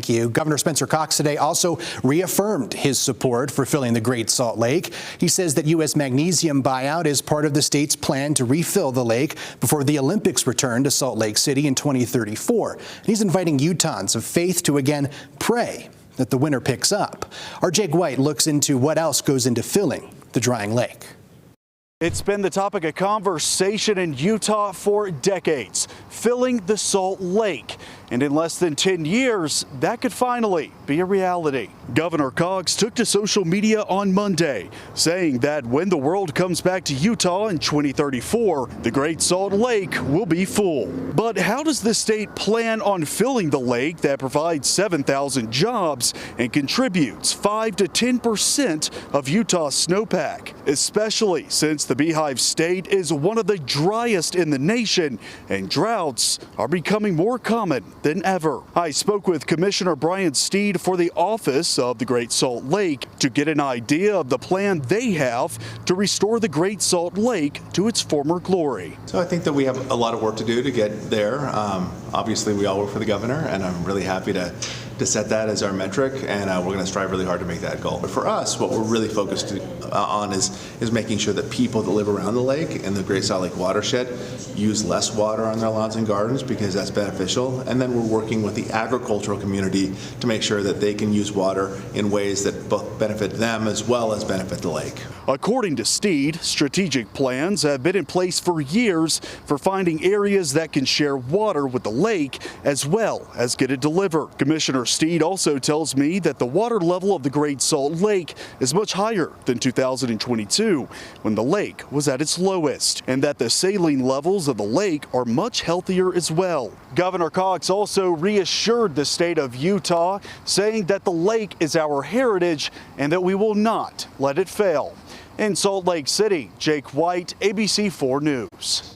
Thank you. Governor Spencer Cox today also reaffirmed his support for filling the Great Salt Lake. He says that U.S. magnesium buyout is part of the state's plan to refill the lake before the Olympics return to Salt Lake City in 2034. He's inviting Utahns of faith to again pray that the winter picks up. Our Jake White looks into what else goes into filling the drying lake. It's been the topic of conversation in Utah for decades, filling the Salt Lake. And in less than 10 years, that could finally be a reality. Governor Cox took to social media on Monday, saying that when the world comes back to Utah in 2034, the Great Salt Lake will be full. But how does the state plan on filling the lake that provides 7,000 jobs and contributes 5 to 10% of Utah's snowpack, especially since the Beehive State is one of the driest in the nation and droughts are becoming more common than ever. I spoke with Commissioner Steed for the Office of the Great Salt Lake to get an idea of the plan they have to restore the Great Salt Lake to its former glory. So I think that we have a lot of work to do to get there. Obviously, we all work for the governor, and I'm really happy to set that as our metric, and we're going to strive really hard to make that goal. But for us, what we're really focused on is making sure that people that live around the lake and the Great Salt Lake watershed use less water on their lawns and gardens because that's beneficial. And then we're working with the agricultural community to make sure that they can use water in ways that both benefit them as well as benefit the lake. According to Steed, strategic plans have been in place for years for finding areas that can share water with the lake as well as get it delivered. Commissioner Steed also tells me that the water level of the Great Salt Lake is much higher than 2022, when the lake was at its lowest, and that the saline levels of the lake are much healthier as well. Governor Cox also reassured the state of Utah, saying that the lake is our heritage and that we will not let it fail. In Salt Lake City, Jake White, ABC 4 News.